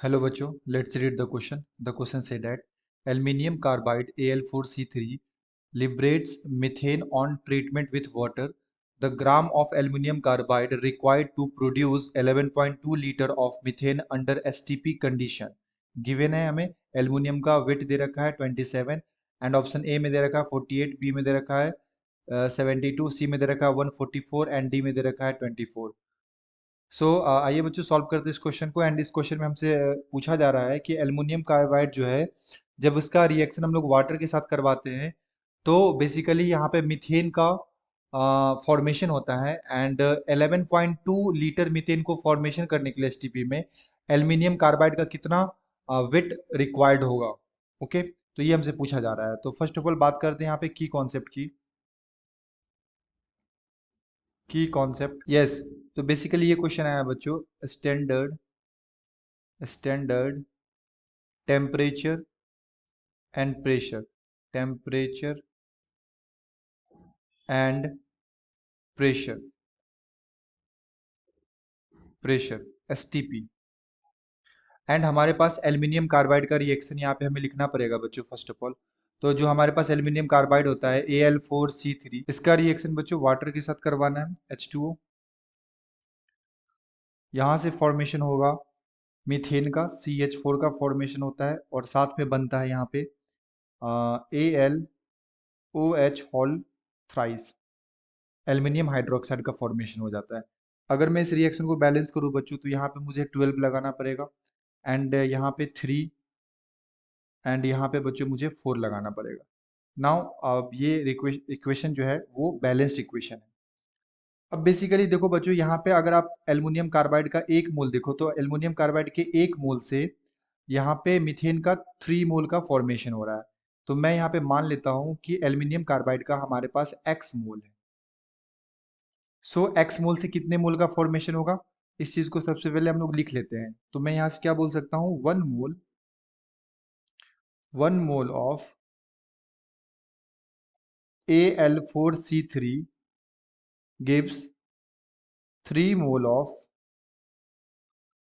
Hello बच्चों, let's read the question. The question said that aluminium carbide Al4C3 liberates methane on treatment with water. The gram of aluminium carbide required to produce 11.2 liter of methane under STP condition. Given है हमें aluminium का wait दे रखा है 27 and option A में दे रखा है 48, B में दे रखा है 72, सी में दे रखा है 144 एंड डी में दे रखा है 24। आइए बच्चों सॉल्व करते हैं इस क्वेश्चन को। एंड इस क्वेश्चन में हमसे पूछा जा रहा है कि एल्युमिनियम कार्बाइड जो है जब उसका रिएक्शन हम लोग वाटर के साथ करवाते हैं तो बेसिकली यहाँ पे मीथेन का फॉर्मेशन होता है। एंड 11.2 लीटर मीथेन को फॉर्मेशन करने के लिए एसटीपी में एल्युमिनियम कार्बाइड का कितना वेट रिक्वायर्ड होगा। ओके, तो ये हमसे पूछा जा रहा है। तो फर्स्ट ऑफ ऑल बात करते हैं यहाँ पे की कॉन्सेप्ट की कॉन्सेप्ट। यस, तो बेसिकली ये क्वेश्चन आया बच्चों, standard temperature and pressure, temperature and pressure, pressure STP. And हमारे पास एल्युमिनियम कार्बाइड का रिएक्शन यहाँ पे हमें लिखना पड़ेगा बच्चों फर्स्ट ऑफ ऑल। तो जो हमारे पास एल्युमिनियम कार्बाइड होता है Al4C3, इसका रिएक्शन बच्चों वाटर के साथ करवाना है H2O। यहाँ से फॉर्मेशन होगा मीथेन का, CH4 का फॉर्मेशन होता है और साथ में बनता है यहाँ पे AlOH whole thrice, aluminium hydroxide का फॉर्मेशन हो जाता है। अगर मैं इस रिएक्शन को बैलेंस करूँ बच्चों तो यहाँ पे मुझे 12 लगाना पड़ेगा एंड यहाँ पे 3 एंड यहाँ पे बच्चों मुझे 4 लगाना पड़ेगा। नाउ अब ये इक्वेशन जो है वो बैलेंस्ड इक्वेशन है। अब बेसिकली देखो बच्चों, यहाँ पे अगर आप एल्युमिनियम कार्बाइड का एक मोल देखो तो एल्युमिनियम कार्बाइड के एक मोल से यहाँ पे मीथेन का 3 मोल का फॉर्मेशन हो रहा है। तो मैं यहाँ पे मान लेता हूँ कि एल्युमिनियम कार्बाइड का हमारे पास x मोल है। x मोल से कितने मोल का फॉर्मेशन होगा, इस चीज को सबसे पहले हम लोग लिख लेते हैं। तो मैं यहाँ से क्या बोल सकता हूँ, one mole of Al4C3 gives 3 mole of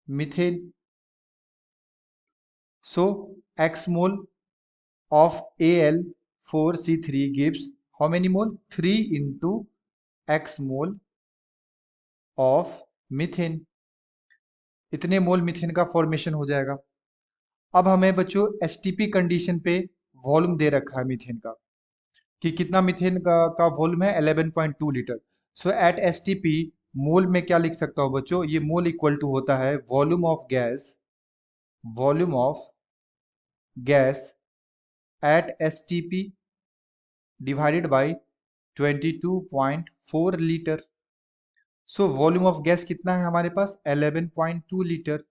methane. So x mole of Al4C3 gives how many mole, 3 into x mole of methane. इतने मोल मीथेन का फॉर्मेशन हो जाएगा। अब हमें बच्चों एसटीपी कंडीशन पे वॉल्यूम दे रखा है मीथेन का कि कितना मीथेन का वॉल्यूम है 11.2 लीटर। सो एट एसटीपी मोल में क्या लिख सकता हूँ बच्चों, ये मोल इक्वल टू होता है volume of gas, volume of gas at STP divided by 22.4 litre. So volume of gas कितना है हमारे पास 11.2 litre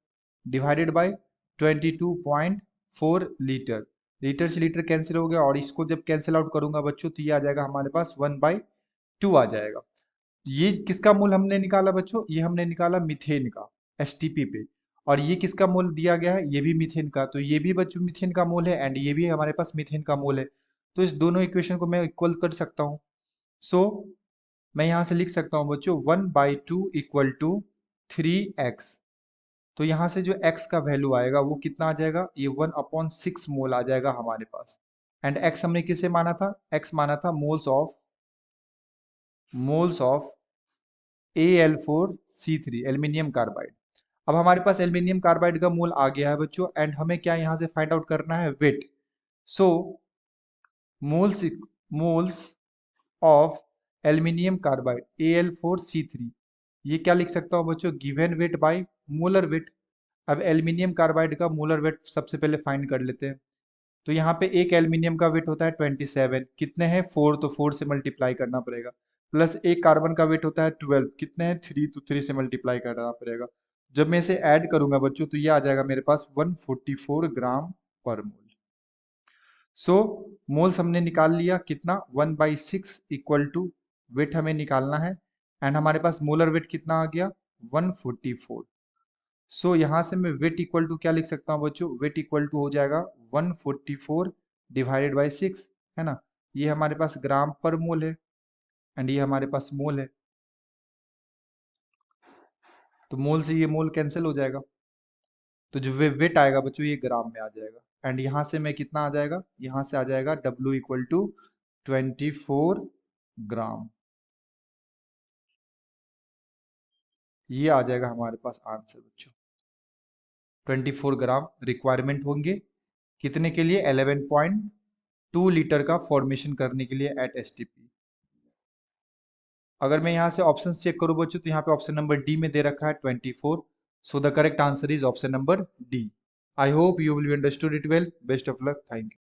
divided by 22.4 litre. Litre से लीटर कैंसिल हो गया और इसको जब कैंसिल आउट करूंगा बच्चों तो ये आ जाएगा हमारे पास 1/2 आ जाएगा। ये किसका मोल हमने निकाला बच्चों, ये हमने निकाला मीथेन का एसटीपी पे। और ये किसका मोल दिया गया है, ये भी मीथेन का। तो ये भी बच्चों मीथेन का मोल है एंड ये भी हमारे पास मीथेन का मोल है। तो इस दोनों इक्वेशन को मैं इक्वल कर सकता हूँ। सो मैं यहाँ से लिख सकता हूँ बच्चों 1/2 इक्वल टू 3x। तो यहाँ से जो x का वैल्यू आएगा वो कितना आ जाएगा, ये 1/6 मोल आ जाएगा हमारे पास। एंड x हमने किसे माना था, x माना था moles of Al4C3 aluminium carbide. अब हमारे पास एल्युमिनियम कार्बाइड का मोल आ गया है बच्चों एंड हमें क्या यहाँ से फाइंड आउट करना है, weight. So moles moles of aluminium carbide Al4C3, ये क्या लिख सकता हूँ बच्चों, given weight by molar weight. अब एल्युमिनियम कार्बाइड का मोलर वेट सबसे पहले फाइंड कर लेते हैं। तो यहाँ पे एक एल्युमिनियम का वेट होता है 27, कितने हैं 4, तो 4 से मल्टीप्लाई करना पड़ेगा। प्लस एक कार्बन का वेट होता है 12, कितने हैं 3, तो 3 से मल्टीप्लाई करना पड़ेगा। जब मैं इसे ऐड करूंगा बच्चों तो ये आ जाएगा मेरे पास 144 ग्राम पर मोल। सो मोल्स हमने निकाल लिया, कितना 1/6 इक्वल टू वेट हमें निकालना है एंड हमारे पास मोलर वेट कितना आ गया 144। सो यहाँ से मैं वेट इक्वल टू क्या लिख सकता हूँ बच्चों, वेट इक्वल टू हो जाएगा 144 डिवाइडेड बाई 6, है ना। ये हमारे पास ग्राम पर मोल है एंड ये हमारे पास मोल है। तो मोल से ये मोल कैंसिल हो जाएगा। तो जो वेट आएगा बच्चों ये ग्राम में आ जाएगा। एंड यहाँ से मैं कितना आ जाएगा, यहाँ से आ जाएगा W इक्वल टू 24 ग्राम। ये आ जाएगा हमारे पास आंसर बच्चों। 24 ग्राम रिक्वायरमेंट होंगे कितने के लिए, 11.2 लीटर का फॉर्मेशन करने के लिए एट एसटीपी। अगर मैं यहाँ से ऑप्शन चेक करूँ बच्चों तो यहाँ पे ऑप्शन नंबर डी में दे रखा है 24। So the correct answer is option number D. I hope you will understood it well. Best of luck. Thank you.